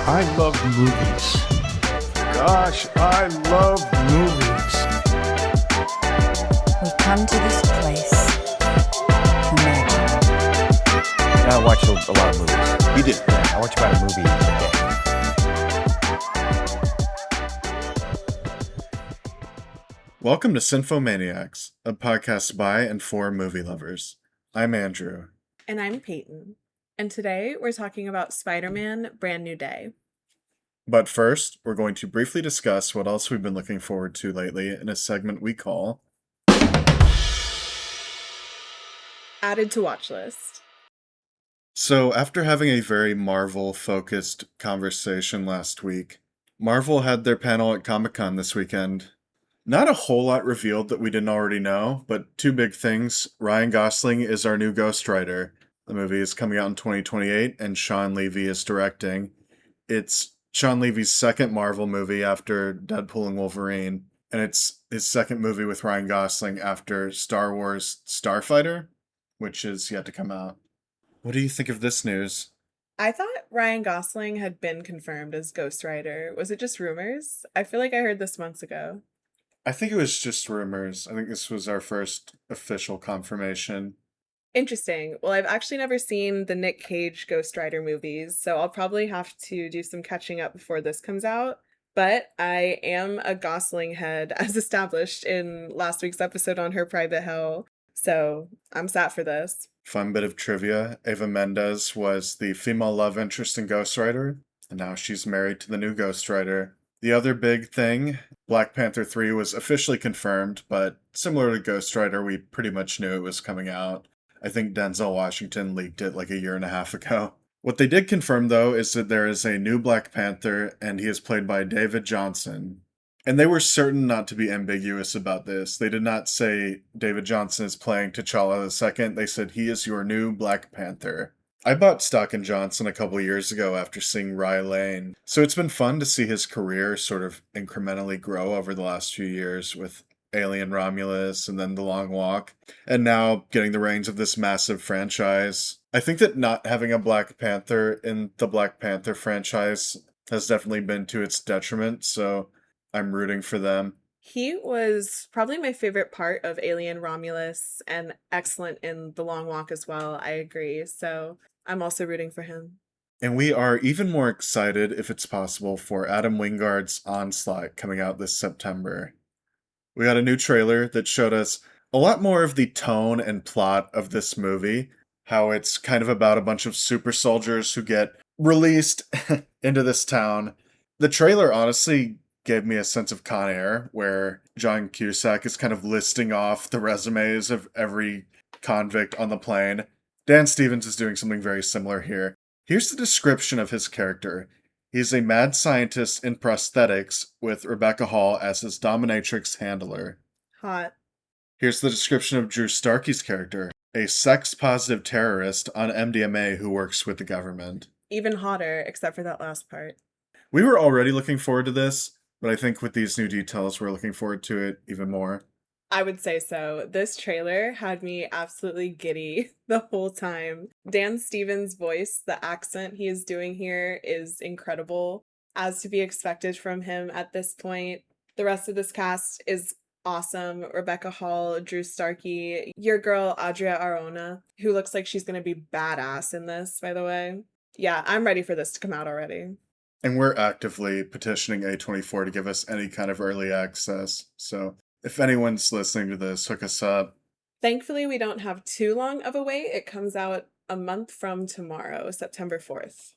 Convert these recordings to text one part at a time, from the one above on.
I love movies. Gosh, I love movies. We come to this place for magic. I watch a lot of movies. You do? Yeah, I watch about a movie a day. Welcome to Cinephomaniacs, a podcast by and for movie lovers. I'm Andrew. And I'm Peyton. And today we're talking about Spider-Man Brand New Day. But first, we're going to briefly discuss what else we've been looking forward to lately in a segment we call Added to Watch List. So, after having a very Marvel-focused conversation last week, Marvel had their panel at Comic-Con this weekend. Not a whole lot revealed that we didn't already know, but two big things. Ryan Gosling is our new Ghost Rider. The movie is coming out in 2028, and Sean Levy is directing. It's Sean Levy's second Marvel movie after Deadpool and Wolverine, and it's his second movie with Ryan Gosling after Star Wars Starfighter, which is yet to come out. What do you think of this news? I thought Ryan Gosling had been confirmed as Ghost Rider. Was it just rumors? I feel like I heard this months ago. I think it was just rumors. I think this was our first official confirmation. Interesting. Well, I've actually never seen the Nick Cage Ghost Rider movies, so I'll probably have to do some catching up before this comes out. But I am a Gosling head, as established in last week's episode on Her Private Hell, so I'm sat for this. Fun bit of trivia, Eva Mendes was the female love interest in Ghost Rider, and now she's married to the new Ghost Rider. The other big thing, Black Panther 3 was officially confirmed, but similar to Ghost Rider, we pretty much knew it was coming out. I think Denzel Washington leaked it like a year and a half ago. What they did confirm, though, is that there is a new Black Panther, and he is played by David Jonsson. And they were certain not to be ambiguous about this. They did not say David Jonsson is playing T'Challa II. They said he is your new Black Panther. I bought stock in Jonsson a couple years ago after seeing Rye Lane, so it's been fun to see his career sort of incrementally grow over the last few years with Alien Romulus and then The Long Walk, and now getting the reins of this massive franchise. I think that not having a Black Panther in the Black Panther franchise has definitely been to its detriment, so I'm rooting for them. He was probably my favorite part of Alien Romulus and excellent in The Long Walk as well, I agree, so I'm also rooting for him. And we are even more excited, if it's possible, for Adam Wingard's Onslaught coming out this September. We got a new trailer that showed us a lot more of the tone and plot of this movie, how it's kind of about a bunch of super soldiers who get released into this town. The trailer honestly gave me a sense of Con Air, where John Cusack is kind of listing off the resumes of every convict on the plane. Dan Stevens is doing something very similar here. Here's the description of his character. He's a mad scientist in prosthetics with Rebecca Hall as his dominatrix handler. Hot. Here's the description of Drew Starkey's character. A sex-positive terrorist on MDMA who works with the government. Even hotter, except for that last part. We were already looking forward to this, but I think with these new details, we're looking forward to it even more. I would say so. This trailer had me absolutely giddy the whole time. Dan Stevens' voice, the accent he is doing here is incredible, as to be expected from him at this point. The rest of this cast is awesome. Rebecca Hall, Drew Starkey, your girl Adria Arjona, who looks like she's going to be badass in this, by the way. Yeah, I'm ready for this to come out already. And we're actively petitioning A24 to give us any kind of early access, so if anyone's listening to this, hook us up. Thankfully, we don't have too long of a wait. It comes out a month from tomorrow, September 4th.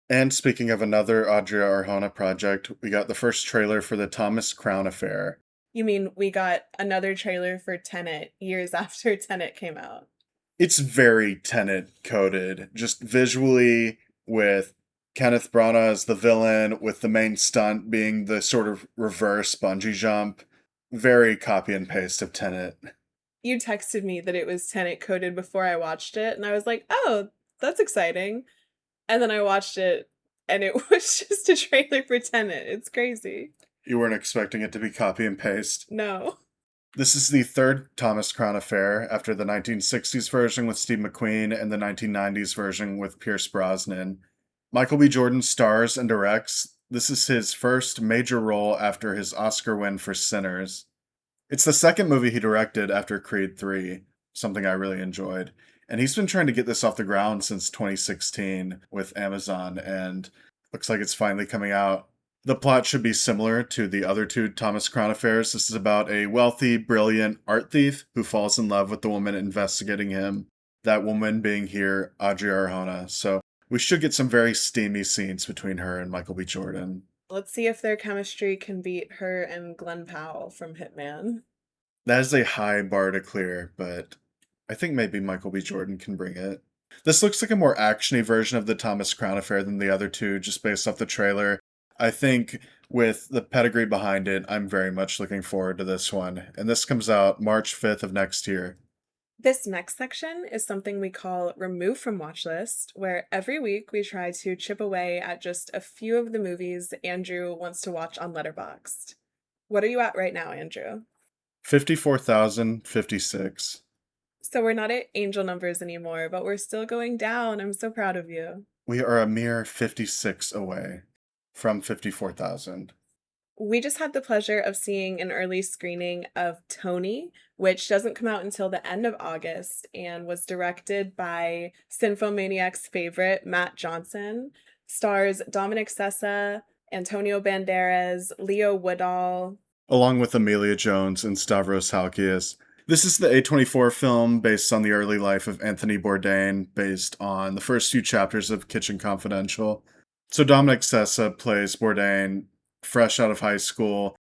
And speaking of another Adria Arjona project, we got the first trailer for the Thomas Crown Affair. You mean we got another trailer for Tenet years after Tenet came out? It's very Tenet-coded, just visually, with Kenneth Branagh as the villain, with the main stunt being the sort of reverse bungee jump. Very copy and paste of Tenet. You texted me that it was Tenet coded before I watched it, and I was like, oh, that's exciting. And then I watched it, and it was just a trailer for Tenet. It's crazy. You weren't expecting it to be copy and paste? No. This is the third Thomas Crown Affair, after the 1960s version with Steve McQueen and the 1990s version with Pierce Brosnan. Michael B. Jordan stars and directs. This is his first major role after his Oscar win for Sinners. It's the second movie he directed after Creed 3, something I really enjoyed. And he's been trying to get this off the ground since 2016 with Amazon, and looks like it's finally coming out. The plot should be similar to the other two Thomas Crown affairs. This is about a wealthy, brilliant art thief who falls in love with the woman investigating him. That woman being here, Audrey Arjona. So we should get some very steamy scenes between her and Michael B. Jordan. Let's see if their chemistry can beat her and Glenn Powell from Hitman. That is a high bar to clear, but I think maybe Michael B. Jordan can bring it. This looks like a more actiony version of the Thomas Crown affair than the other two, just based off the trailer. I think with the pedigree behind it, I'm very much looking forward to this one. And this comes out March 5th of next year. This next section is something we call Remove from Watchlist, where every week we try to chip away at just a few of the movies Andrew wants to watch on Letterboxd. What are you at right now, Andrew? 54,056. So we're not at angel numbers anymore, but we're still going down. I'm so proud of you. We are a mere 56 away from 54,000. We just had the pleasure of seeing an early screening of Tony, which doesn't come out until the end of August and was directed by Cinephomaniacs' favorite, Matt Jonsson. Stars Dominic Sessa, Antonio Banderas, Leo Woodall, along with Amelia Jones and Stavros Halkias. This is the A24 film based on the early life of Anthony Bourdain, based on the first few chapters of Kitchen Confidential. So Dominic Sessa plays Bourdain, fresh out of high school,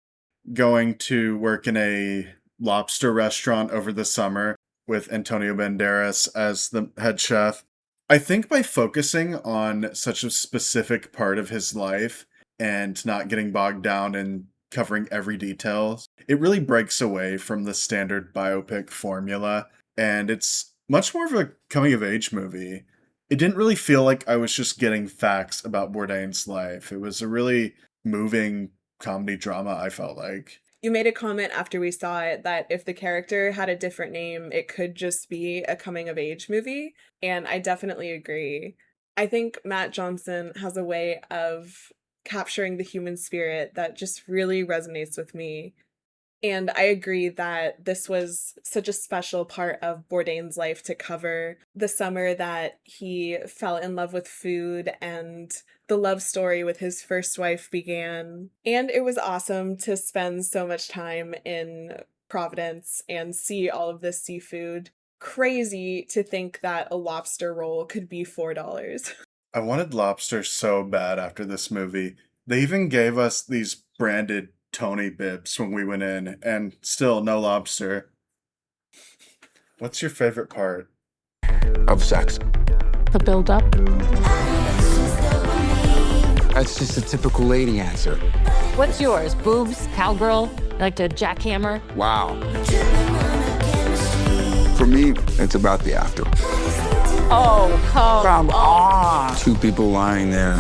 going to work in a lobster restaurant over the summer with Antonio Banderas as the head chef. I think by focusing on such a specific part of his life and not getting bogged down in covering every detail, it really breaks away from the standard biopic formula, and it's much more of a coming-of-age movie. It didn't really feel like I was just getting facts about Bourdain's life. It was a really moving comedy drama, I felt like. You made a comment after we saw it that if the character had a different name, it could just be a coming-of-age movie, and I definitely agree. I think Matt Jonsson has a way of capturing the human spirit that just really resonates with me. And I agree that this was such a special part of Bourdain's life to cover, the summer that he fell in love with food and the love story with his first wife began. And it was awesome to spend so much time in Providence and see all of this seafood. Crazy to think that a lobster roll could be $4. I wanted lobster so bad after this movie. They even gave us these branded Tony bibs when we went in, and still no lobster. What's your favorite part? Of sex. The build-up. That's just a typical lady answer. What's yours? Boobs? Cowgirl? You like to jackhammer? Wow. For me, it's about the after. Oh, come on. Two people lying there,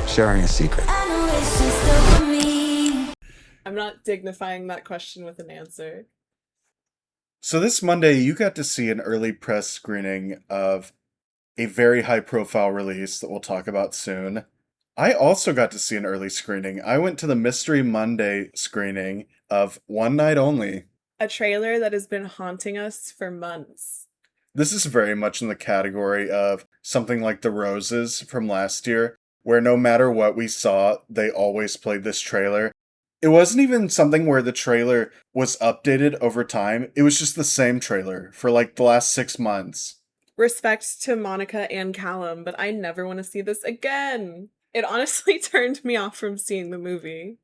sharing a secret. I'm not dignifying that question with an answer. So this Monday, you got to see an early press screening of a very high-profile release that we'll talk about soon. I also got to see an early screening. I went to the Mystery Monday screening of One Night Only. A trailer that has been haunting us for months. This is very much in the category of something like The Roses from last year, where no matter what we saw, they always played this trailer. It wasn't even something where the trailer was updated over time. It was just the same trailer for like the last 6 months. Respect to Monica and Callum, but I never want to see this again. It honestly turned me off from seeing the movie.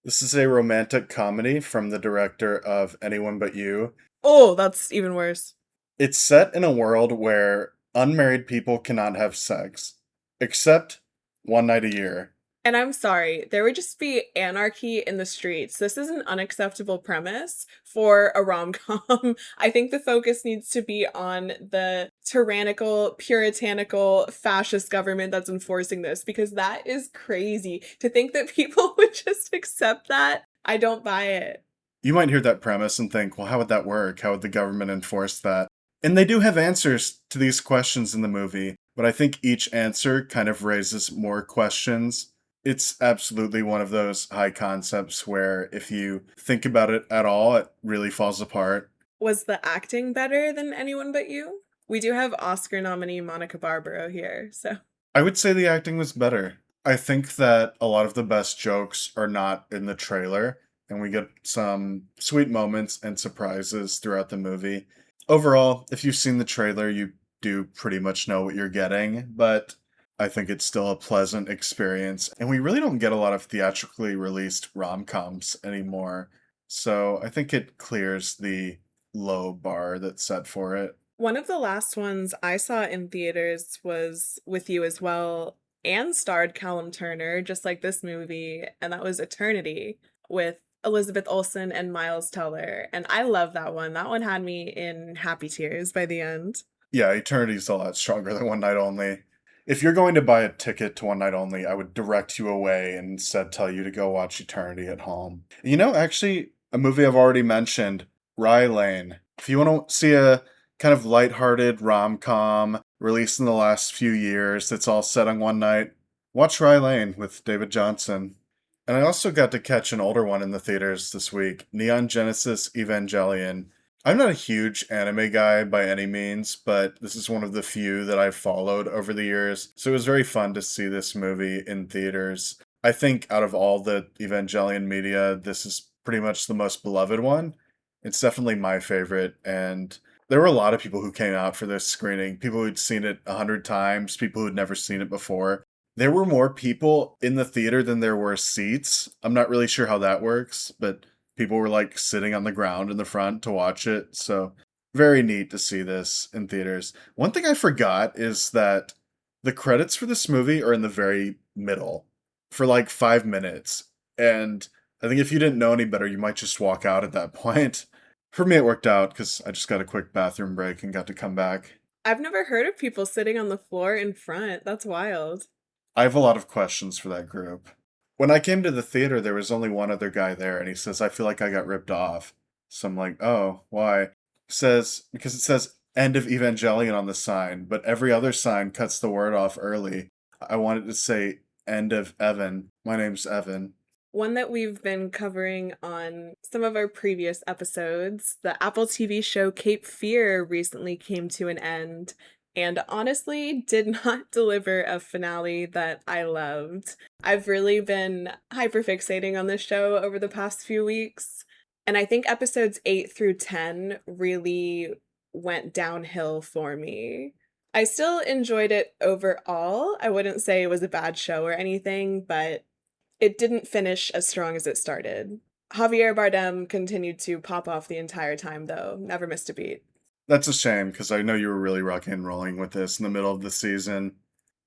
This is a romantic comedy from the director of Anyone But You. Oh, that's even worse. It's set in a world where unmarried people cannot have sex, except one night a year. And I'm sorry, there would just be anarchy in the streets. This is an unacceptable premise for a rom-com. I think the focus needs to be on the tyrannical, puritanical, fascist government that's enforcing this, because that is crazy. To think that people would just accept that, I don't buy it. You might hear that premise and think, well, how would that work? How would the government enforce that? And they do have answers to these questions in the movie. but I think each answer kind of raises more questions. It's absolutely one of those high concepts where if you think about it at all, it really falls apart. Was the acting better than Anyone But You? We do have Oscar nominee Monica Barbaro here, so. I would say the acting was better. I think that a lot of the best jokes are not in the trailer, and we get some sweet moments and surprises throughout the movie. Overall, if you've seen the trailer, you do pretty much know what you're getting, but I think it's still a pleasant experience. And we really don't get a lot of theatrically released rom-coms anymore, so I think it clears the low bar that's set for it. One of the last ones I saw in theaters was With You as well, and starred Callum Turner, just like this movie, and that was Eternity with Elizabeth Olsen and Miles Teller. And I love that one. That one had me in happy tears by the end. Yeah, Eternity's a lot stronger than One Night Only. If you're going to buy a ticket to One Night Only, I would direct you away and instead tell you to go watch Eternity at home. Actually, a movie I've already mentioned, Rye Lane. If you want to see a kind of lighthearted rom-com released in the last few years that's all set on one night, watch Rye Lane with David Jonsson. And I also got to catch an older one in the theaters this week, Neon Genesis Evangelion. I'm not a huge anime guy by any means, but this is one of the few that I've followed over the years, so it was very fun to see this movie in theaters. I think out of all the Evangelion media, this is pretty much the most beloved one. It's definitely my favorite, and there were a lot of people who came out for this screening, people who'd seen it 100 times, people who'd never seen it before. There were more people in the theater than there were seats. I'm not really sure how that works, but people were like sitting on the ground in the front to watch it. So very neat to see this in theaters. One thing I forgot is that the credits for this movie are in the very middle for like 5 minutes. And I think if you didn't know any better, you might just walk out at that point. For me, it worked out because I just got a quick bathroom break and got to come back. I've never heard of people sitting on the floor in front. That's wild. I have a lot of questions for that group. When I came to the theater, there was only one other guy there, and he says, I feel like I got ripped off. So I'm like, oh, why? He says, because it says end of Evangelion on the sign, but every other sign cuts the word off early. I wanted to say end of Evan. My name's Evan. One that we've been covering on some of our previous episodes, the Apple TV show Cape Fear recently came to an end, and honestly did not deliver a finale that I loved. I've really been hyperfixating on this show over the past few weeks, and I think episodes 8 through 10 really went downhill for me. I still enjoyed it overall. I wouldn't say it was a bad show or anything, but it didn't finish as strong as it started. Javier Bardem continued to pop off the entire time, though. Never missed a beat. That's a shame, because I know you were really rocking and rolling with this in the middle of the season.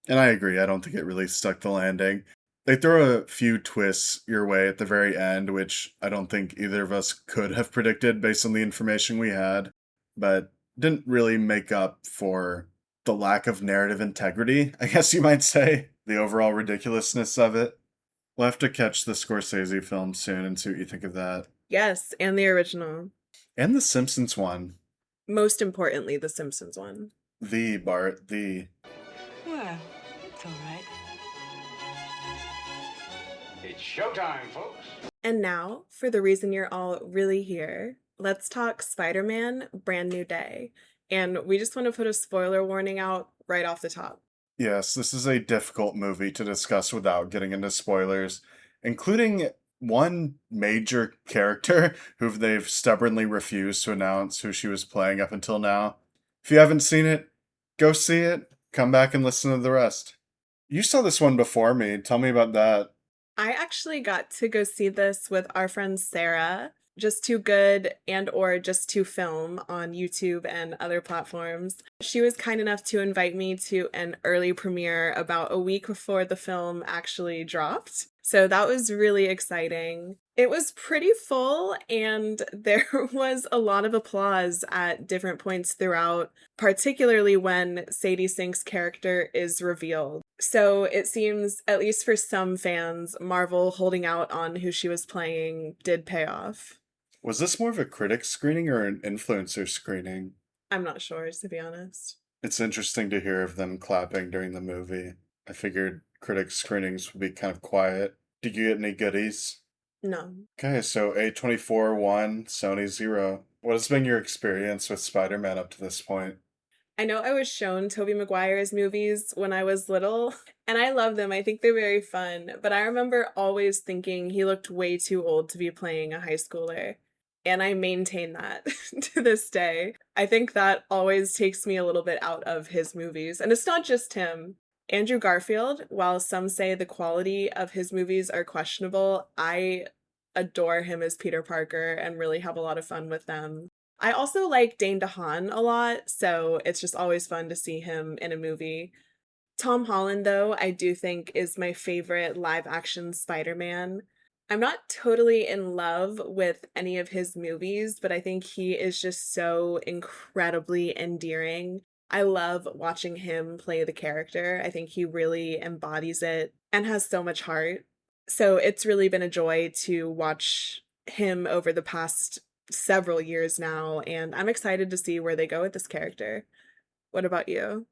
And I agree, I don't think it really stuck the landing. They throw a few twists your way at the very end, which I don't think either of us could have predicted based on the information we had, but didn't really make up for the lack of narrative integrity, I guess you might say, the overall ridiculousness of it. We'll have to catch the Scorsese film soon and see what you think of that. Yes, and the original. And the Simpsons one. Most importantly, the Simpsons one. The, Bart, the. Well, it's all right. It's showtime, folks. And now, for the reason you're all really here, let's talk Spider-Man Brand New Day. And we just want to put a spoiler warning out right off the top. Yes, this is a difficult movie to discuss without getting into spoilers, including one major character who they've stubbornly refused to announce who she was playing up until now. If you haven't seen it, go see it, come back and listen to the rest. You saw this one before me, tell me about that. I actually got to go see this with our friend Sarah, Just Too Good and or Just To Film on YouTube and other platforms. She was kind enough to invite me to an early premiere about a week before the film actually dropped. So that was really exciting. It was pretty full, and there was a lot of applause at different points throughout, particularly when Sadie Sink's character is revealed. So it seems, at least for some fans, Marvel holding out on who she was playing did pay off. Was this more of a critic screening or an influencer screening? I'm not sure, to be honest. It's interesting to hear of them clapping during the movie. I figured critic screenings would be kind of quiet. Did you get any goodies? No. Okay, so A24 1, Sony 0. What has been your experience with Spider-Man up to this point? I know I was shown Tobey Maguire's movies when I was little, and I love them. I think they're very fun, but I remember always thinking he looked way too old to be playing a high schooler. And I maintain that to this day. I think that always takes me a little bit out of his movies. And it's not just him. Andrew Garfield, while some say the quality of his movies are questionable, I adore him as Peter Parker and really have a lot of fun with them. I also like Dane DeHaan a lot, so it's just always fun to see him in a movie. Tom Holland, though, I do think is my favorite live action Spider-Man. I'm not totally in love with any of his movies, but I think he is just so incredibly endearing. I love watching him play the character. I think he really embodies it and has so much heart. So it's really been a joy to watch him over the past several years now, and I'm excited to see where they go with this character. What about you?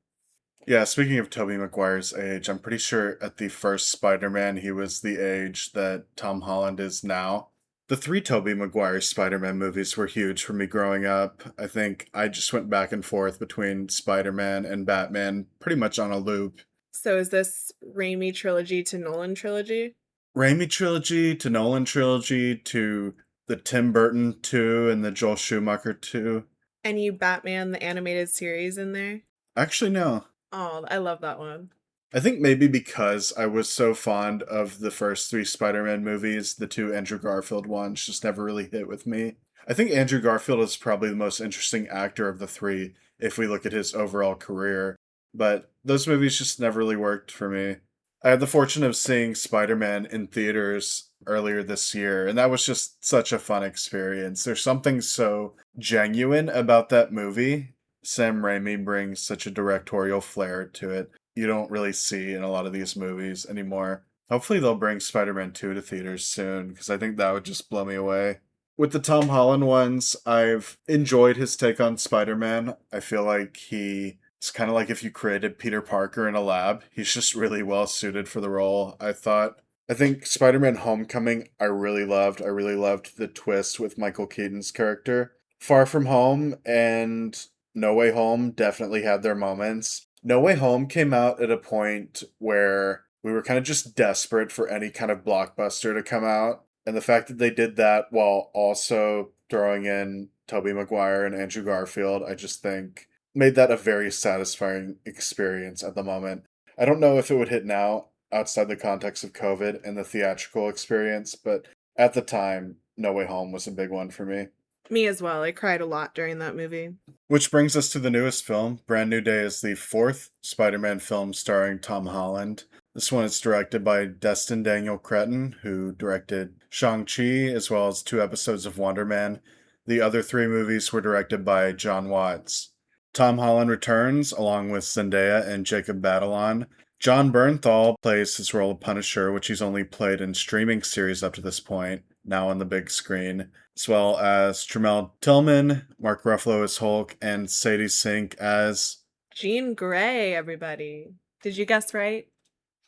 Yeah, speaking of Tobey Maguire's age, I'm pretty sure at the first Spider-Man he was the age that Tom Holland is now. The three Tobey Maguire Spider-Man movies were huge for me growing up. I think I just went back and forth between Spider-Man and Batman pretty much on a loop. So is this Raimi trilogy to Nolan trilogy? Raimi trilogy to Nolan trilogy to the Tim Burton 2 and the Joel Schumacher 2. Any Batman the animated series in there? Actually, no. Oh, I love that one. I think maybe because I was so fond of the first three Spider-Man movies, the two Andrew Garfield ones just never really hit with me. I think Andrew Garfield is probably the most interesting actor of the three if we look at his overall career, but those movies just never really worked for me. I had the fortune of seeing Spider-Man in theaters earlier this year, and that was just such a fun experience. There's something so genuine about that movie. Sam Raimi brings such a directorial flair to it you don't really see in a lot of these movies anymore. Hopefully they'll bring Spider-Man 2 to theaters soon, because I think that would just blow me away. With the Tom Holland ones, I've enjoyed his take on Spider-Man. I feel like it's kind of like if you created Peter Parker in a lab. He's just really well suited for the role, I thought. I think Spider-Man Homecoming I really loved. I really loved the twist with Michael Keaton's character. Far From Home and No Way Home definitely had their moments. No Way Home came out at a point where we were kind of just desperate for any kind of blockbuster to come out. And the fact that they did that while also throwing in Tobey Maguire and Andrew Garfield, I just think made that a very satisfying experience at the moment. I don't know if it would hit now outside the context of COVID and the theatrical experience, but at the time, No Way Home was a big one for me. Me as well. I cried a lot during that movie. Which brings us to the newest film. Brand New Day is the fourth Spider-Man film starring Tom Holland. This one is directed by Destin Daniel Cretton, who directed Shang-Chi as well as 2 episodes of Wonder Man. The other 3 movies were directed by John Watts. Tom Holland returns along with Zendaya and Jacob Batalon. John Bernthal plays his role of Punisher, which he's only played in streaming series up to this point, now on the big screen, as well as Tramell Tillman, Mark Ruffalo as Hulk, and Sadie Sink as Jean Grey, everybody. Did you guess right?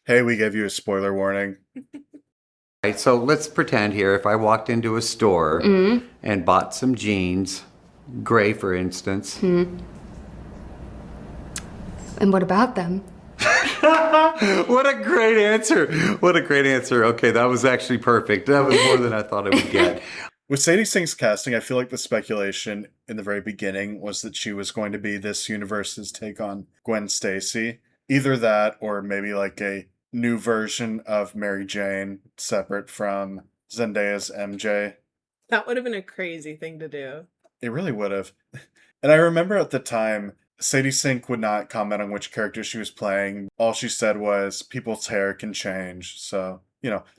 Hey, we gave you a spoiler warning. Right, so let's pretend here if I walked into a store and bought some jeans, gray for instance. And what about them? What a great answer. What a great answer. Okay, that was actually perfect. That was more than I thought I would get. With Sadie Sink's casting, I feel like the speculation in the very beginning was that she was going to be this universe's take on Gwen Stacy. Either that or maybe like a new version of Mary Jane separate from Zendaya's MJ. That would have been a crazy thing to do. It really would have. And I remember at the time, Sadie Sink would not comment on which character she was playing. All she said was, people's hair can change. So,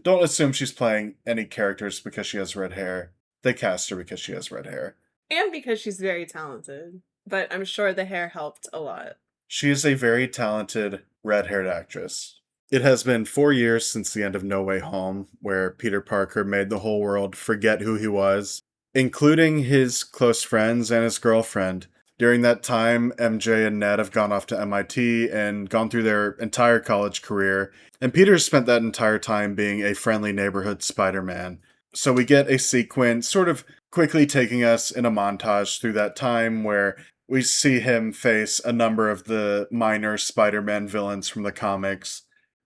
don't assume she's playing any characters because she has red hair. They cast her because she has red hair. And because she's very talented. But I'm sure the hair helped a lot. She is a very talented red-haired actress. It has been 4 years since the end of No Way Home, where Peter Parker made the whole world forget who he was, including his close friends and his girlfriend. During that time, MJ and Ned have gone off to MIT and gone through their entire college career, and Peter spent that entire time being a friendly neighborhood Spider-Man. So we get a sequence sort of quickly taking us in a montage through that time where we see him face a number of the minor Spider-Man villains from the comics.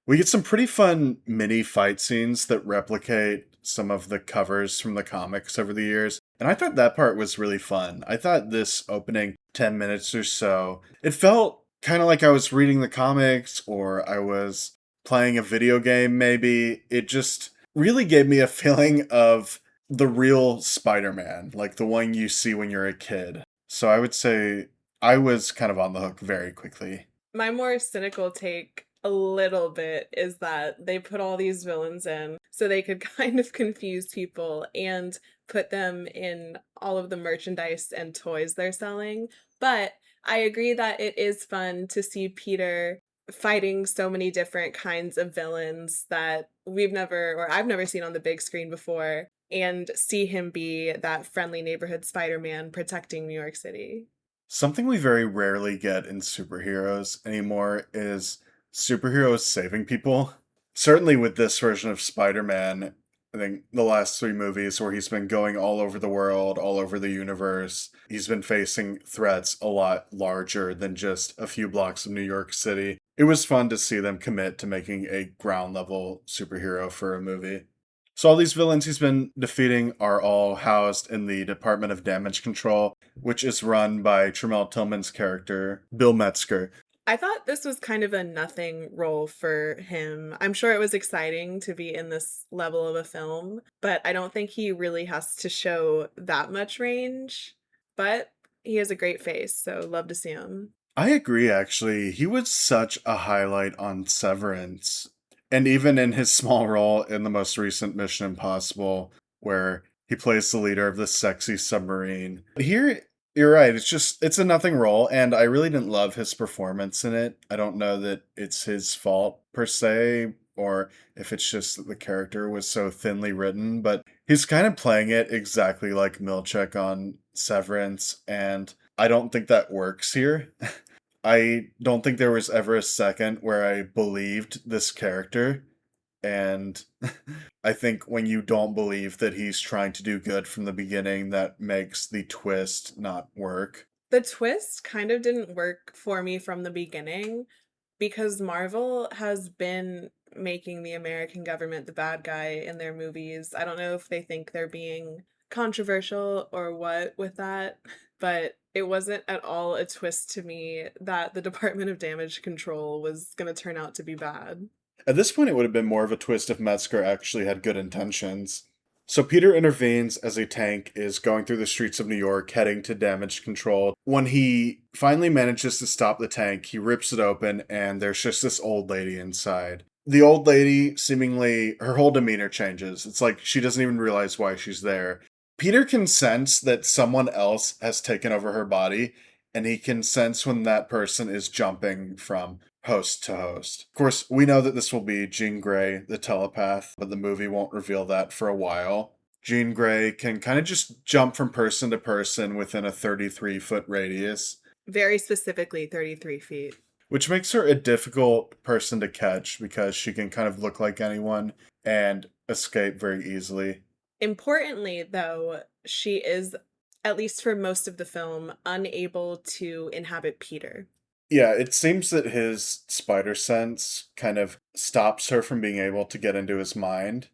We get some pretty fun mini fight scenes that replicate some of the covers from the comics over the years. And I thought that part was really fun. I thought this opening 10 minutes or so, it felt kind of like I was reading the comics or I was playing a video game maybe. It just really gave me a feeling of the real Spider-Man, like the one you see when you're a kid. So I would say I was kind of on the hook very quickly. My more cynical take a little bit is that they put all these villains in so they could kind of confuse people and put them in all of the merchandise and toys they're selling. But I agree that it is fun to see Peter fighting so many different kinds of villains that I've never seen on the big screen before, and see him be that friendly neighborhood Spider-Man protecting New York City. Something we very rarely get in superheroes anymore is superheroes saving people. Certainly with this version of Spider-Man, I think the last 3 movies where he's been going all over the world, all over the universe, he's been facing threats a lot larger than just a few blocks of New York City. It was fun to see them commit to making a ground level superhero for a movie. So all these villains he's been defeating are all housed in the Department of Damage Control, which is run by Tramell Tillman's character, Bill Metzger. I thought this was kind of a nothing role for him. I'm sure it was exciting to be in this level of a film, but I don't think he really has to show that much range. But he has a great face, so love to see him. I agree, actually. He was such a highlight on Severance. And even in his small role in the most recent Mission Impossible, where he plays the leader of the sexy submarine. Here, you're right, it's a nothing role, and I really didn't love his performance in it. I don't know that it's his fault, per se, or if it's just that the character was so thinly written, but he's kind of playing it exactly like Milchek on Severance, and I don't think that works here. I don't think there was ever a second where I believed this character. And I think when you don't believe that he's trying to do good from the beginning, that makes the twist not work. The twist kind of didn't work for me from the beginning because Marvel has been making the American government the bad guy in their movies. I don't know if they think they're being controversial or what with that, but it wasn't at all a twist to me that the Department of Damage Control was going to turn out to be bad. At this point, it would have been more of a twist if Metzger actually had good intentions. So Peter intervenes as a tank is going through the streets of New York, heading to Damage Control. When he finally manages to stop the tank, he rips it open, and there's just this old lady inside. The old lady, seemingly, her whole demeanor changes. It's like she doesn't even realize why she's there. Peter can sense that someone else has taken over her body, and he can sense when that person is jumping from host to host. Of course, we know that this will be Jean Grey, the telepath, but the movie won't reveal that for a while. Jean Grey can kind of just jump from person to person within a 33-foot radius. Very specifically 33 feet. Which makes her a difficult person to catch because she can kind of look like anyone and escape very easily. Importantly, though, she is, at least for most of the film, unable to inhabit Peter. Yeah, it seems that his spider sense kind of stops her from being able to get into his mind.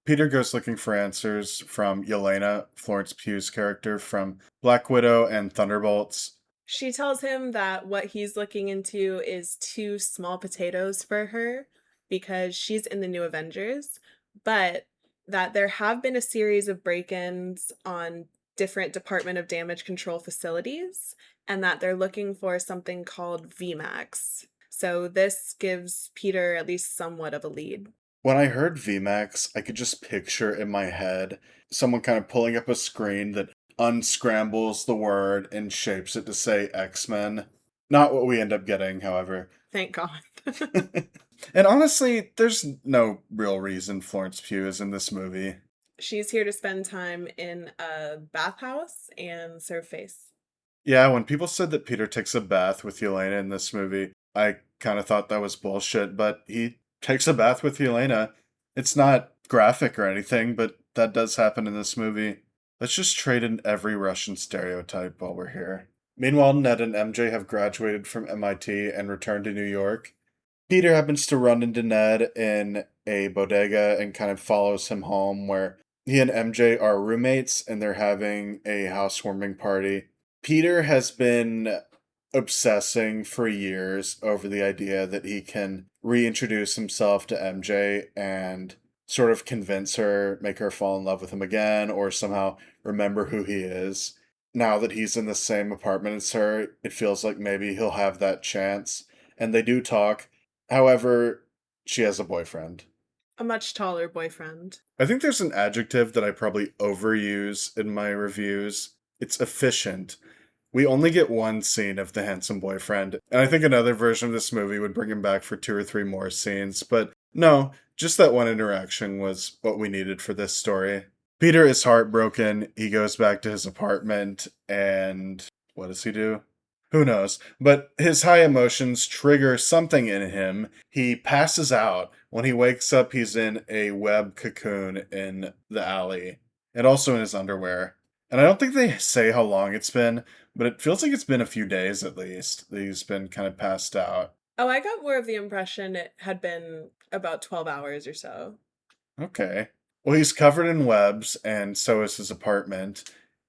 Peter goes looking for answers from Yelena, Florence Pugh's character from Black Widow and Thunderbolts. She tells him that what he's looking into is too small potatoes for her because she's in the New Avengers, but that there have been a series of break-ins on different Department of Damage Control facilities, and that they're looking for something called VMAX. So this gives Peter at least somewhat of a lead. When I heard VMAX, I could just picture in my head someone kind of pulling up a screen that unscrambles the word and shapes it to say X-Men. Not what we end up getting, however. Thank God. And honestly, there's no real reason Florence Pugh is in this movie. She's here to spend time in a bathhouse and serve face. Yeah, when people said that Peter takes a bath with Yelena in this movie, I kind of thought that was bullshit, but he takes a bath with Yelena. It's not graphic or anything, but that does happen in this movie. Let's just trade in every Russian stereotype while we're here. Meanwhile, Ned and MJ have graduated from MIT and returned to New York. Peter happens to run into Ned in a bodega and kind of follows him home, where he and MJ are roommates and they're having a housewarming party. Peter has been obsessing for years over the idea that he can reintroduce himself to MJ and sort of convince her, make her fall in love with him again, or somehow remember who he is. Now that he's in the same apartment as her, it feels like maybe he'll have that chance. And they do talk. However, she has a boyfriend. A much taller boyfriend. I think there's an adjective that I probably overuse in my reviews. It's efficient. We only get one scene of the handsome boyfriend, and I think another version of this movie would bring him back for 2 or 3 more scenes, but no, just that one interaction was what we needed for this story. Peter is heartbroken. He goes back to his apartment, and what does he do? Who knows? But his high emotions trigger something in him. He passes out. When he wakes up, he's in a web cocoon in the alley, and also in his underwear. And I don't think they say how long it's been, but it feels like it's been a few days at least that he's been kind of passed out. Oh, I got more of the impression it had been about 12 hours or so. Okay. Well, he's covered in webs, and so is his apartment.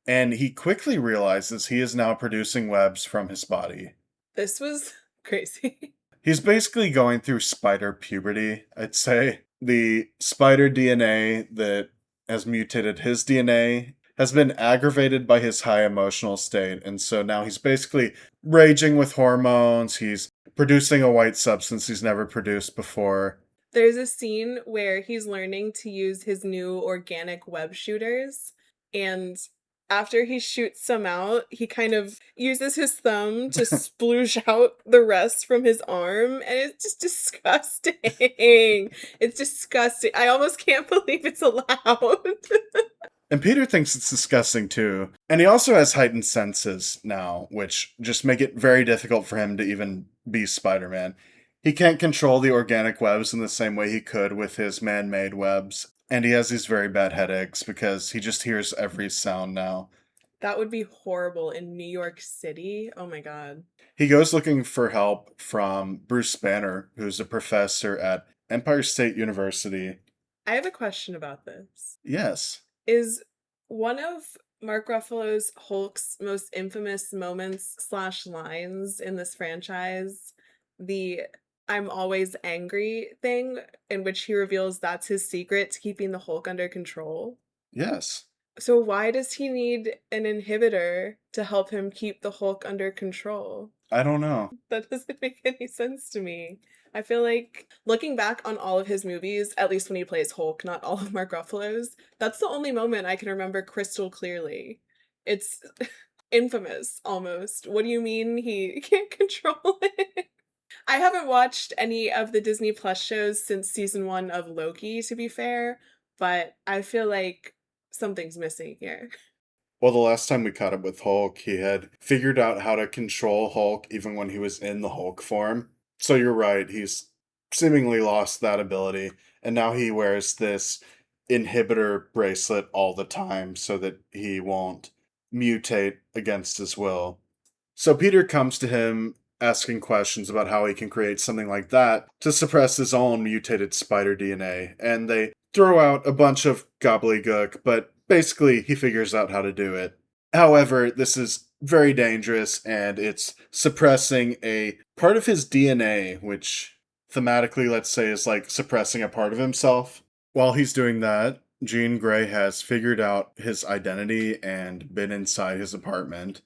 And he quickly realizes he is now producing webs from his body. This was crazy. He's basically going through spider puberty, I'd say. The spider DNA that has mutated his DNA has been aggravated by his high emotional state, and so now he's basically raging with hormones. He's producing a white substance he's never produced before. There's a scene where he's learning to use his new organic web shooters, and after he shoots some out, he kind of uses his thumb to sploosh out the rest from his arm, and it's just disgusting. It's disgusting. I almost can't believe it's allowed. And Peter thinks it's disgusting too. And he also has heightened senses now, which just make it very difficult for him to even be Spider-Man. He can't control the organic webs in the same way he could with his man-made webs. And he has these very bad headaches because he just hears every sound now. That would be horrible in New York City. Oh my god. He goes looking for help from Bruce Banner, who's a professor at Empire State University. I have a question about this. Yes. Is one of Mark Ruffalo's Hulk's most infamous moments / lines in this franchise the "I'm always angry" thing, in which he reveals that's his secret to keeping the Hulk under control? Yes. So why does he need an inhibitor to help him keep the Hulk under control? I don't know. That doesn't make any sense to me. I feel like looking back on all of his movies, at least when he plays Hulk, not all of Mark Ruffalo's, that's the only moment I can remember crystal clearly. It's infamous, almost. What do you mean he can't control it? I haven't watched any of the Disney Plus shows since season 1 of Loki, to be fair, but I feel like something's missing here. Well, the last time we caught up with Hulk, he had figured out how to control Hulk even when he was in the Hulk form. So you're right, he's seemingly lost that ability, and now he wears this inhibitor bracelet all the time so that he won't mutate against his will. So Peter comes to him asking questions about how he can create something like that to suppress his own mutated spider DNA, and they throw out a bunch of gobbledygook, but basically he figures out how to do it. However, this is very dangerous, and it's suppressing a part of his DNA, which thematically, let's say, is like suppressing a part of himself. While he's doing that, Jean Grey has figured out his identity and been inside his apartment.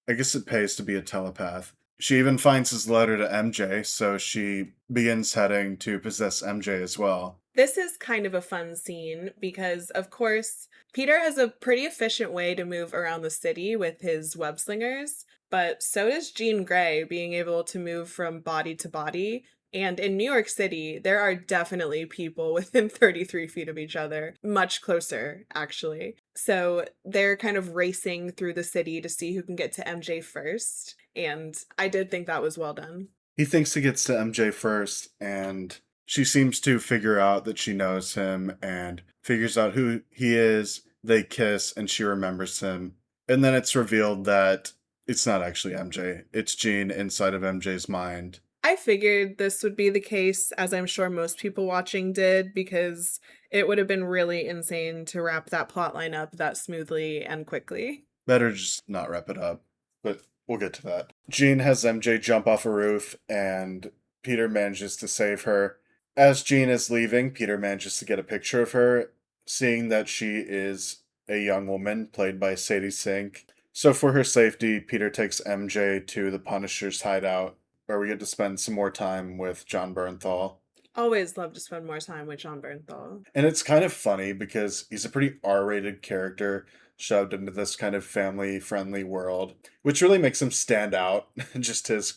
I guess it pays to be a telepath. She even finds his letter to MJ, so she begins heading to possess MJ as well. This is kind of a fun scene because, of course, Peter has a pretty efficient way to move around the city with his web slingers, but so does Jean Grey, being able to move from body to body. And in New York City, there are definitely people within 33 feet of each other, much closer, actually. So they're kind of racing through the city to see who can get to MJ first. And I did think that was well done. He thinks he gets to MJ first, and she seems to figure out that she knows him and figures out who he is. They kiss, and she remembers him. And then it's revealed that it's not actually MJ. It's Jean inside of MJ's mind. I figured this would be the case, as I'm sure most people watching did, because it would have been really insane to wrap that plotline up that smoothly and quickly. Better just not wrap it up, but we'll get to that. Jean has MJ jump off a roof, and Peter manages to save her. As Jean is leaving, Peter manages to get a picture of her, seeing that she is a young woman played by Sadie Sink. So for her safety, Peter takes MJ to the Punisher's hideout, where we get to spend some more time with Jon Bernthal. Always love to spend more time with Jon Bernthal. And it's kind of funny because he's a pretty R-rated character shoved into this kind of family-friendly world, which really makes him stand out. Just his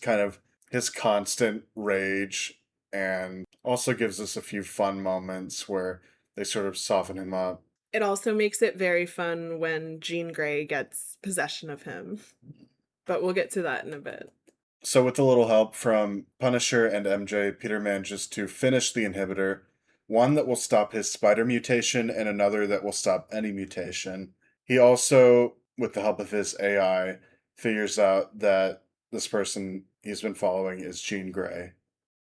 constant rage, and also gives us a few fun moments where they sort of soften him up. It also makes it very fun when Jean Grey gets possession of him. But we'll get to that in a bit. So with a little help from Punisher and MJ, Peter manages to finish the inhibitor, one that will stop his spider mutation and another that will stop any mutation. He also, with the help of his AI, figures out that this person he's been following is Jean Grey.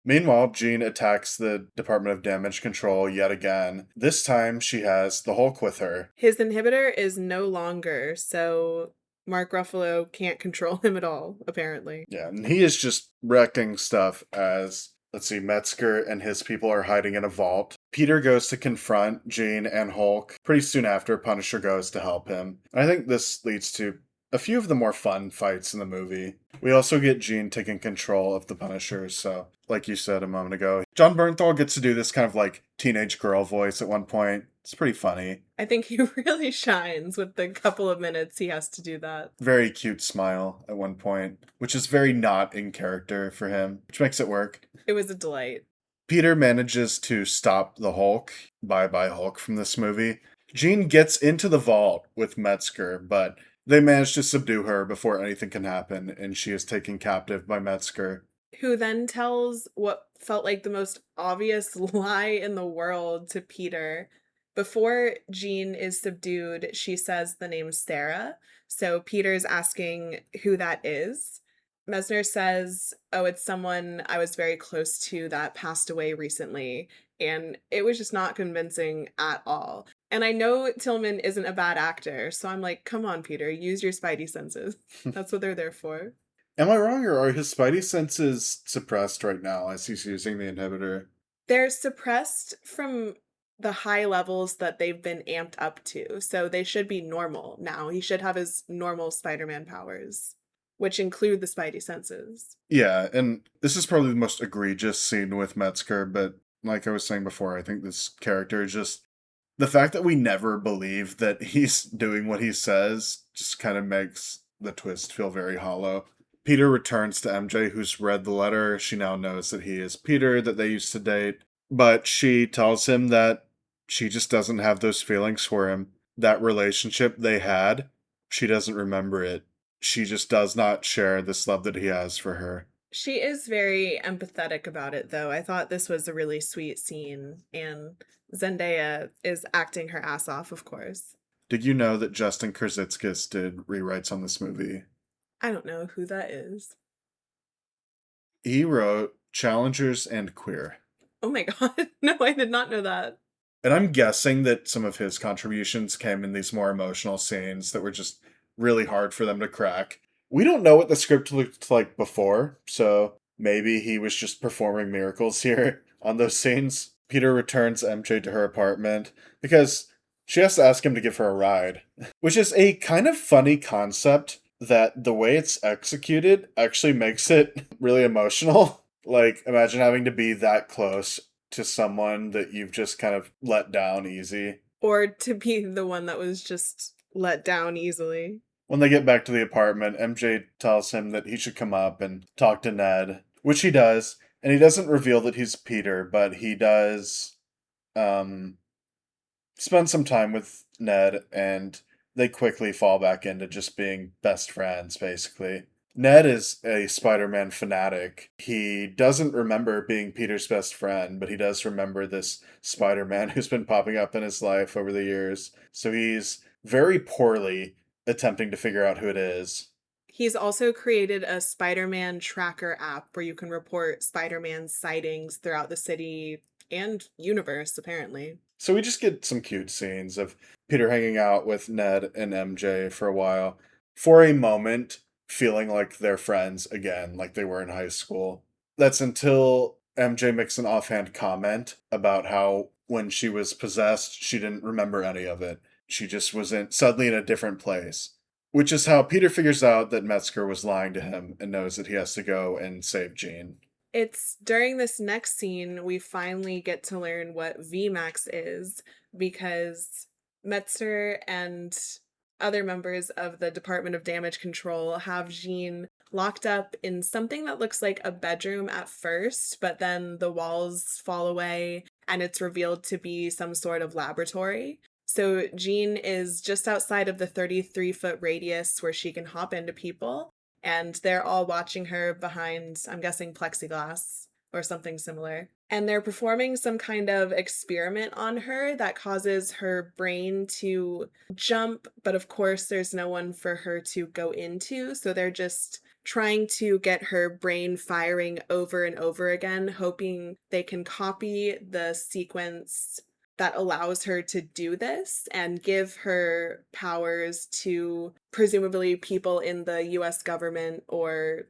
Meanwhile, Jean attacks the Department of Damage Control yet again. This time, she has the Hulk with her. His inhibitor is no longer, so Mark Ruffalo can't control him at all, apparently. Yeah, and he is just wrecking stuff as, Metzger and his people are hiding in a vault. Peter goes to confront Jean and Hulk. Pretty soon after, Punisher goes to help him. And I think this leads to a few of the more fun fights in the movie. We also get Jean taking control of the Punisher, so like you said a moment ago, Jon Bernthal gets to do this kind of like teenage girl voice at one point. It's pretty funny. I think he really shines with the couple of minutes he has to do that. Very cute smile at one point, which is very not in character for him, which makes it work. It was a delight. Peter manages to stop the Hulk, Bye-Bye Hulk, from this movie. Jean gets into the vault with Metzger, but they manage to subdue her before anything can happen, and she is taken captive by Metzger. Who then tells what felt like the most obvious lie in the world to Peter. Before Jean is subdued, she says the name Sarah. So Peter's asking who that is. Messner says, oh, it's someone I was very close to that passed away recently. And it was just not convincing at all. And I know Tillman isn't a bad actor, so I'm like, come on, Peter, use your spidey senses. That's what they're there for. Am I wrong, or are his spidey senses suppressed right now as he's using the inhibitor? They're suppressed from the high levels that they've been amped up to, so they should be normal now. He should have his normal Spider-Man powers, which include the spidey senses. Yeah, and this is probably the most egregious scene with Metzger, but like I was saying before, I think this character just... The fact that we never believe that he's doing what he says just kind of makes the twist feel very hollow. Peter returns to MJ, who's read the letter. She now knows that he is Peter, that they used to date. But she tells him that she just doesn't have those feelings for him. That relationship they had, she doesn't remember it. She just does not share this love that he has for her. She is very empathetic about it, though. I thought this was a really sweet scene, and Zendaya is acting her ass off, of course. Did you know that Justin Krzyzkis did rewrites on this movie? I don't know who that is. He wrote Challengers and Queer. Oh my god, no, I did not know that. And I'm guessing that some of his contributions came in these more emotional scenes that were just really hard for them to crack. We don't know what the script looked like before, so maybe he was just performing miracles here on those scenes. Peter returns MJ to her apartment because she has to ask him to give her a ride, which is a kind of funny concept that the way it's executed actually makes it really emotional. Like, imagine having to be that close to someone that you've just kind of let down easy. Or to be the one that was just let down easily. When they get back to the apartment, MJ tells him that he should come up and talk to Ned, which he does, And he doesn't reveal that he's Peter, but he does spend some time with Ned, and they quickly fall back into just being best friends, basically. Ned is a Spider-Man fanatic. He doesn't remember being Peter's best friend, but he does remember this Spider-Man who's been popping up in his life over the years. So he's very poorly attempting to figure out who it is. He's also created a Spider-Man tracker app where you can report Spider-Man sightings throughout the city and universe, apparently. So we just get some cute scenes of Peter hanging out with Ned and MJ for a while. For a moment, feeling like they're friends again, like they were in high school. That's until MJ makes an offhand comment about how when she was possessed, she didn't remember any of it. She just was suddenly in a different place. Which is how Peter figures out that Metzger was lying to him and knows that he has to go and save Jean. It's during this next scene we finally get to learn what VMAX is, because Metzger and other members of the Department of Damage Control have Jean locked up in something that looks like a bedroom at first, but then the walls fall away and it's revealed to be some sort of laboratory. So Jean is just outside of the 33-foot radius where she can hop into people, and they're all watching her behind, I'm guessing, plexiglass or something similar. And they're performing some kind of experiment on her that causes her brain to jump, but of course there's no one for her to go into, so they're just trying to get her brain firing over and over again, hoping they can copy the sequence that allows her to do this and give her powers to presumably people in the US government or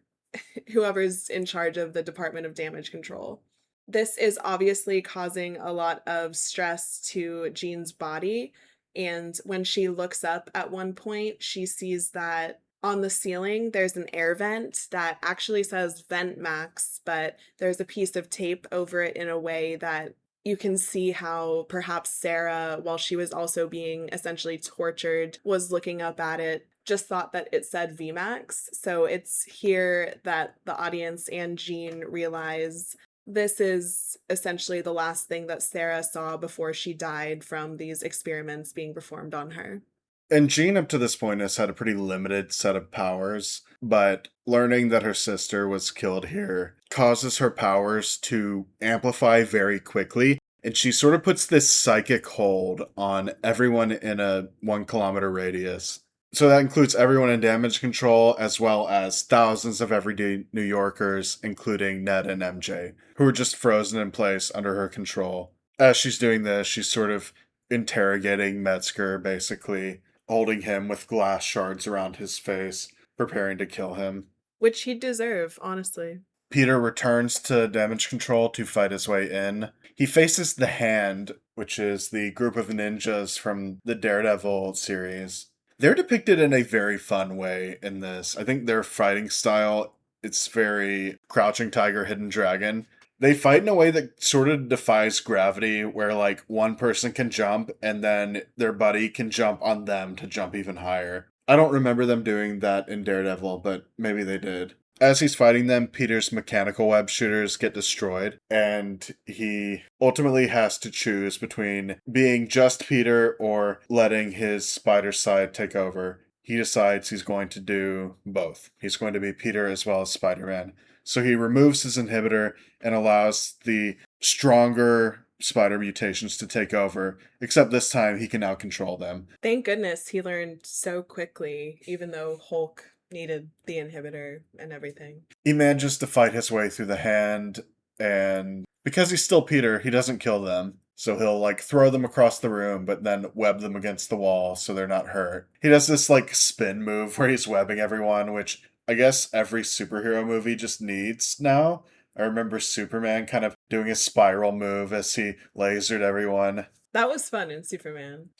whoever's in charge of the Department of Damage Control. This is obviously causing a lot of stress to Jean's body, and when she looks up at one point, she sees that on the ceiling there's an air vent that actually says Vent Max, but there's a piece of tape over it in a way that you can see how perhaps Sarah, while she was also being essentially tortured, was looking up at it, just thought that it said VMAX. So it's here that the audience and Jean realize this is essentially the last thing that Sarah saw before she died from these experiments being performed on her. And Jean, up to this point, has had a pretty limited set of powers, but learning that her sister was killed here causes her powers to amplify very quickly, and she sort of puts this psychic hold on everyone in a 1 kilometer radius. So that includes everyone in damage control, as well as thousands of everyday New Yorkers, including Ned and MJ, who are just frozen in place under her control. As she's doing this, she's sort of interrogating Metzger, basically, holding him with glass shards around his face, preparing to kill him. Which he'd deserve, honestly. Peter returns to damage control to fight his way in. He faces the Hand, which is the group of ninjas from the Daredevil series. They're depicted in a very fun way in this. I think their fighting style, it's very Crouching Tiger, Hidden Dragon. They fight in a way that sort of defies gravity, where like one person can jump and then their buddy can jump on them to jump even higher. I don't remember them doing that in Daredevil, but maybe they did. As he's fighting them, Peter's mechanical web shooters get destroyed, and he ultimately has to choose between being just Peter or letting his spider side take over. He decides he's going to do both. He's going to be Peter as well as Spider-Man. So he removes his inhibitor and allows the stronger spider mutations to take over, except this time he can now control them. Thank goodness he learned so quickly, even though Hulk needed the inhibitor and everything. He manages to fight his way through the Hand, and because he's still Peter, he doesn't kill them. So he'll like throw them across the room, but then web them against the wall so they're not hurt. He does this like spin move where he's webbing everyone, which I guess every superhero movie just needs now. I remember Superman kind of doing a spiral move as he lasered everyone. That was fun in Superman.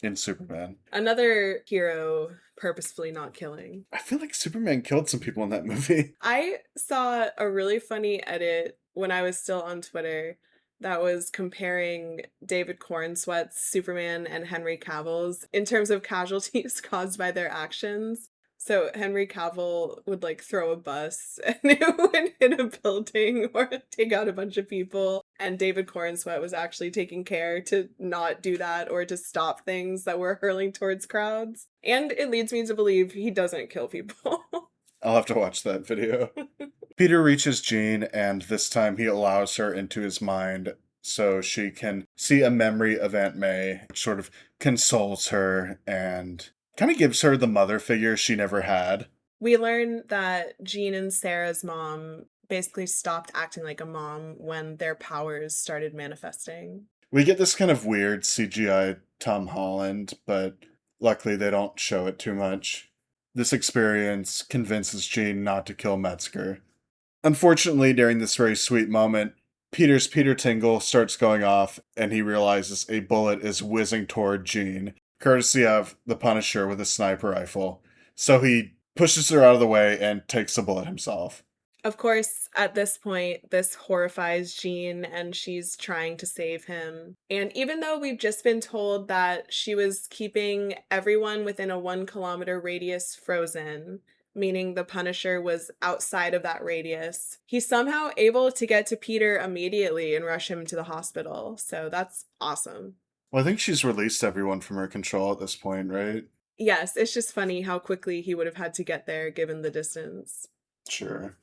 Another hero purposefully not killing. I feel like Superman killed some people in that movie. I saw a really funny edit when I was still on Twitter that was comparing David Cornsweet's Superman and Henry Cavill's in terms of casualties caused by their actions. So Henry Cavill would like throw a bus and it would hit a building or take out a bunch of people. And David Corenswet was actually taking care to not do that or to stop things that were hurling towards crowds. And it leads me to believe he doesn't kill people. I'll have to watch that video. Peter reaches Jean, and this time he allows her into his mind so she can see a memory of Aunt May, which sort of consoles her and kind of gives her the mother figure she never had. We learn that Jean and Sarah's mom basically stopped acting like a mom when their powers started manifesting. We get this kind of weird CGI Tom Holland, but luckily they don't show it too much. This experience convinces Jean not to kill Metzger. Unfortunately, during this very sweet moment, Peter's Peter Tingle starts going off and he realizes a bullet is whizzing toward Jean, courtesy of the Punisher with a sniper rifle. So he pushes her out of the way and takes the bullet himself. Of course, at this point, this horrifies Jean and she's trying to save him. And even though we've just been told that she was keeping everyone within a 1 kilometer radius frozen, meaning the Punisher was outside of that radius, he's somehow able to get to Peter immediately and rush him to the hospital. So that's awesome. Well, I think she's released everyone from her control at this point, right? Yes, it's just funny how quickly he would have had to get there given the distance. Sure.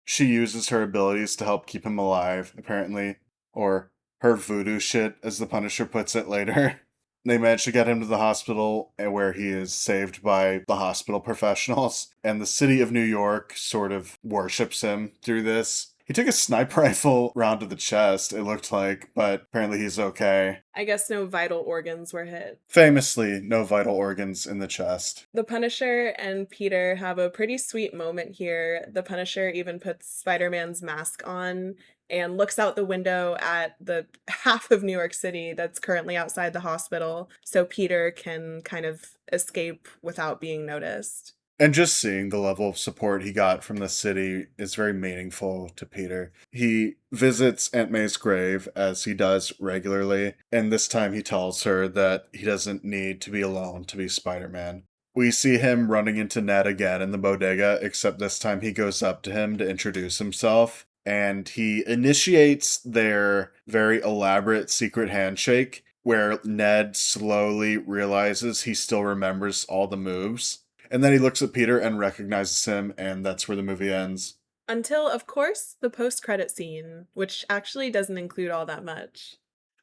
She uses her abilities to help keep him alive, apparently. Or her voodoo shit, as the Punisher puts it later. They manage to get him to the hospital, where he is saved by the hospital professionals. And the city of New York sort of worships him through this. He took a sniper rifle round to the chest, it looked like, but apparently he's okay. I guess no vital organs were hit. Famously, no vital organs in the chest. The Punisher and Peter have a pretty sweet moment here. The Punisher even puts Spider-Man's mask on and looks out the window at the half of New York City that's currently outside the hospital, so Peter can kind of escape without being noticed. And just seeing the level of support he got from the city is very meaningful to Peter. He visits Aunt May's grave, as he does regularly, and this time he tells her that he doesn't need to be alone to be Spider-Man. We see him running into Ned again in the bodega, except this time he goes up to him to introduce himself, and he initiates their very elaborate secret handshake, where Ned slowly realizes he still remembers all the moves. And then he looks at Peter and recognizes him, and that's where the movie ends. Until, of course, the post-credit scene, which actually doesn't include all that much.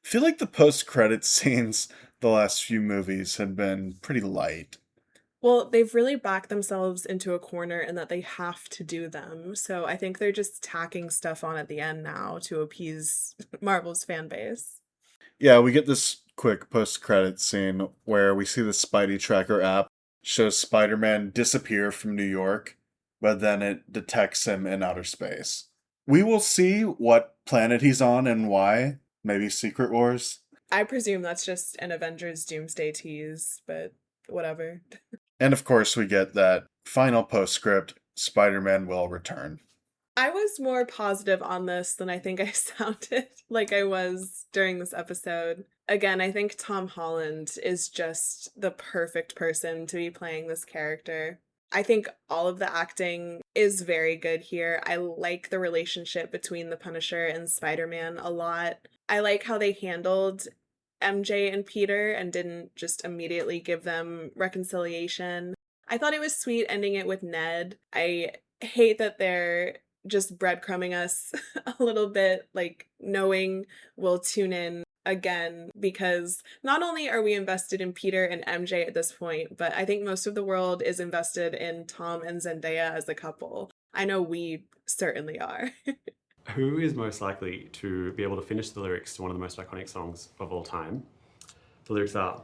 I feel like the post-credit scenes the last few movies have been pretty light. Well, they've really backed themselves into a corner in that they have to do them. So I think they're just tacking stuff on at the end now to appease Marvel's fan base. Yeah, we get this quick post-credit scene where we see the Spidey Tracker app shows Spider-Man disappear from New York, but then it detects him in outer space. We will see what planet he's on and why. Maybe Secret Wars. I presume that's just an Avengers Doomsday tease, but whatever. And of course we get that final postscript, Spider-Man will return. I was more positive on this than I think I sounded like I was during this episode. Again, I think Tom Holland is just the perfect person to be playing this character. I think all of the acting is very good here. I like the relationship between the Punisher and Spider-Man a lot. I like how they handled MJ and Peter and didn't just immediately give them reconciliation. I thought it was sweet ending it with Ned. I hate that they're just breadcrumbing us a little bit, like knowing we'll tune in again, because not only are we invested in Peter and MJ at this point, but I think most of the world is invested in Tom and Zendaya as a couple. I know we certainly are. Who is most likely to be able to finish the lyrics to one of the most iconic songs of all time? The lyrics are,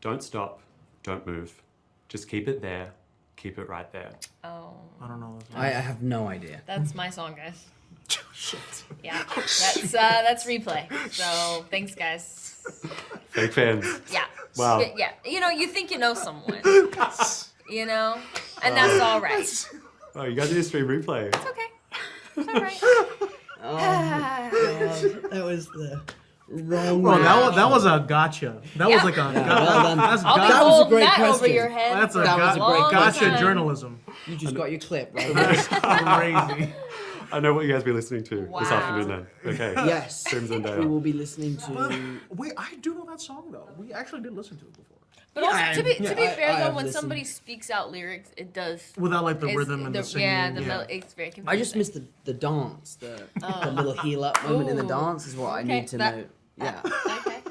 "Don't stop, don't move, just keep it there, keep it right there." Oh. I don't know. I have no idea. That's my song, guys. Shit. Yeah, that's replay. So thanks, guys. Fake fans. Yeah. Wow. Yeah. You know, you think you know someone. You know, and that's all right. Oh, you guys need to stream replay. It's okay. It's all right. Oh my God. That was the Wrong. Well, that was a gotcha. That was like a that's I'll be that was a holding great that question. over your head. that's a That was a great long gotcha time. journalism. You just got your clip, right? That's crazy. I know what you guys be listening to this Wow. afternoon then. Okay. Yes. James Zendaya. We will be listening to. Wait, I do know that song though. We actually did listen to it before. But also, to be I fair though, have when listened. somebody speaks out lyrics, it does. Without like the it's- rhythm and the singing. Yeah, it's very confusing. I just missed the dance, the little heel up moment in the Ooh. dance is what I need to know. Yeah. Okay.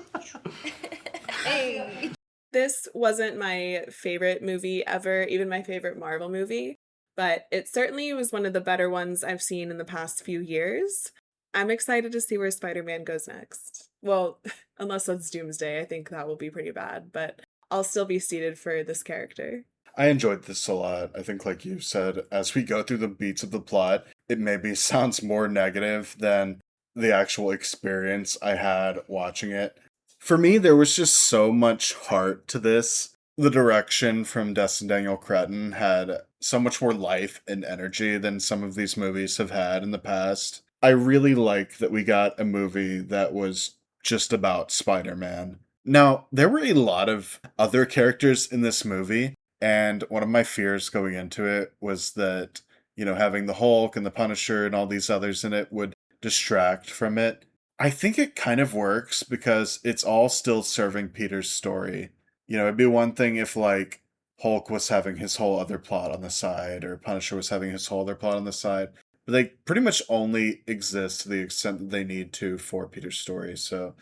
Hey. This wasn't my favorite movie ever, even my favorite Marvel movie, but it certainly was one of the better ones I've seen in the past few years. I'm excited to see where Spider-Man goes next. Well, unless that's Doomsday, I think that will be pretty bad, but I'll still be seated for this character. I enjoyed this a lot. I think, like you said, as we go through the beats of the plot, it maybe sounds more negative than the actual experience I had watching it. For me, there was just so much heart to this. The direction from Destin Daniel Cretton had so much more life and energy than some of these movies have had in the past. I really like that we got a movie that was just about Spider-Man. Now, there were a lot of other characters in this movie, and one of my fears going into it was that, having the Hulk and the Punisher and all these others in it would distract from it. I think it kind of works because it's all still serving Peter's story. It'd be one thing if, like, Hulk was having his whole other plot on the side, or Punisher was having his whole other plot on the side. But they pretty much only exist to the extent that they need to for Peter's story, so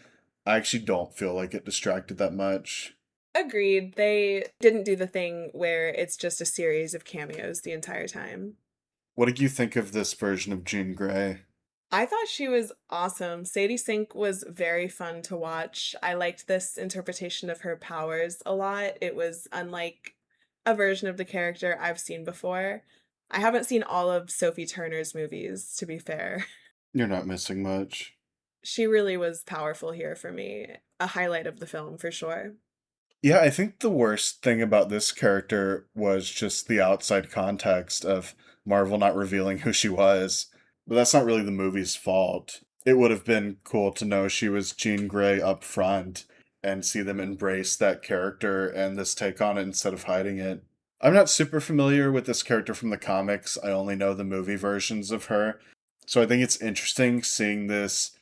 I actually don't feel like it distracted that much. Agreed. They didn't do the thing where it's just a series of cameos the entire time. What did you think of this version of Jean Grey? I thought she was awesome. Sadie Sink was very fun to watch. I liked this interpretation of her powers a lot. It was unlike a version of the character I've seen before. I haven't seen all of Sophie Turner's movies, to be fair. You're not missing much. She really was powerful here for me. A highlight of the film, for sure. Yeah, I think the worst thing about this character was just the outside context of Marvel not revealing who she was. But that's not really the movie's fault. It would have been cool to know she was Jean Grey up front and see them embrace that character and this take on it instead of hiding it. I'm not super familiar with this character from the comics. I only know the movie versions of her. So I think it's interesting seeing this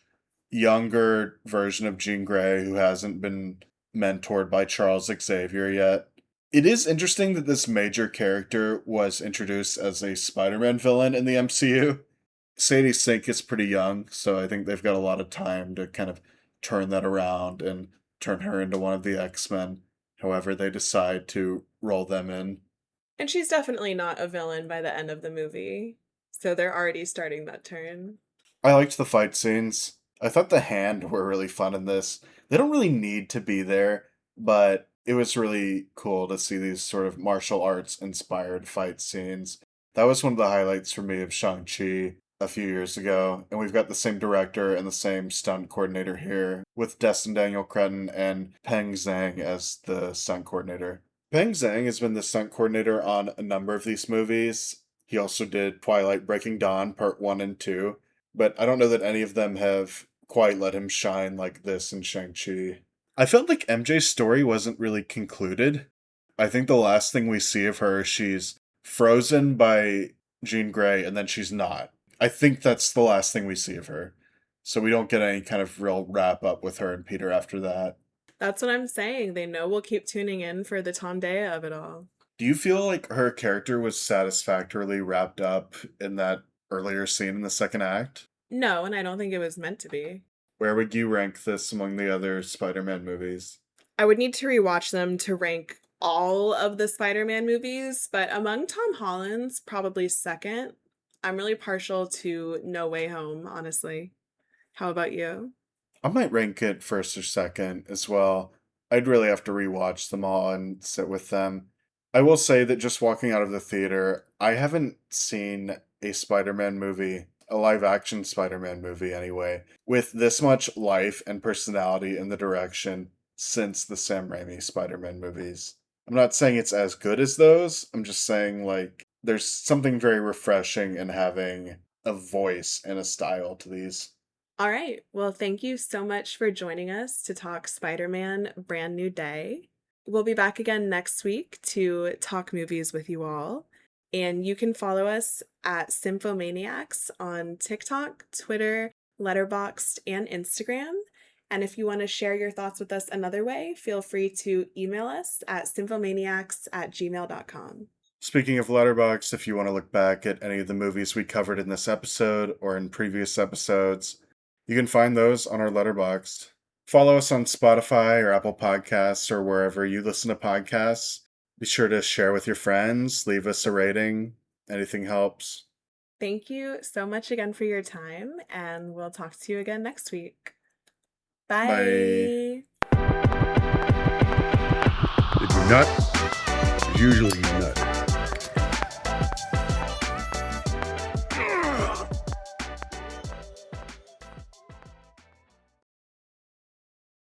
younger version of Jean Grey who hasn't been mentored by Charles Xavier yet. It is interesting that this major character was introduced as a Spider-Man villain in the MCU. Sadie Sink is pretty young, so I think they've got a lot of time to kind of turn that around and turn her into one of the X-Men, however they decide to roll them in. And she's definitely not a villain by the end of the movie. So they're already starting that turn. I liked the fight scenes. I thought the hand were really fun in this. They don't really need to be there, but it was really cool to see these sort of martial arts inspired fight scenes. That was one of the highlights for me of Shang-Chi a few years ago, and we've got the same director and the same stunt coordinator here, with Destin Daniel Cretton and Peng Zhang as the stunt coordinator. Peng Zhang has been the stunt coordinator on a number of these movies. He also did Twilight Breaking Dawn Part 1 and 2, but I don't know that any of them have quite let him shine like this in Shang-Chi. I felt like MJ's story wasn't really concluded. I think the last thing we see of her, she's frozen by Jean Grey, and then she's not. I think that's the last thing we see of her. So we don't get any kind of real wrap up with her and Peter after that. That's what I'm saying. They know we'll keep tuning in for the Tom Dea of it all. Do you feel like her character was satisfactorily wrapped up in that earlier scene in the second act? No, and I don't think it was meant to be. Where would you rank this among the other Spider-Man movies? I would need to rewatch them to rank all of the Spider-Man movies, but among Tom Holland's, probably second. I'm really partial to No Way Home, honestly. How about you? I might rank it first or second as well. I'd really have to rewatch them all and sit with them. I will say that just walking out of the theater, I haven't seen a Spider-Man movie, a live-action Spider-Man movie anyway, with this much life and personality in the direction since the Sam Raimi Spider-Man movies. I'm not saying it's as good as those, I'm just saying, like, there's something very refreshing in having a voice and a style to these. All right. Well, thank you so much for joining us to talk Spider-Man Brand New Day. We'll be back again next week to talk movies with you all. And you can follow us at Cinephomaniacs on TikTok, Twitter, Letterboxd, and Instagram. And if you want to share your thoughts with us another way, feel free to email us at cinephomaniacs@gmail.com. Speaking of Letterboxd, if you want to look back at any of the movies we covered in this episode or in previous episodes, you can find those on our Letterboxd. Follow us on Spotify or Apple Podcasts or wherever you listen to podcasts. Be sure to share with your friends, leave us a rating. Anything helps. Thank you so much again for your time, and we'll talk to you again next week. Bye. Did you nut? Usually you nut.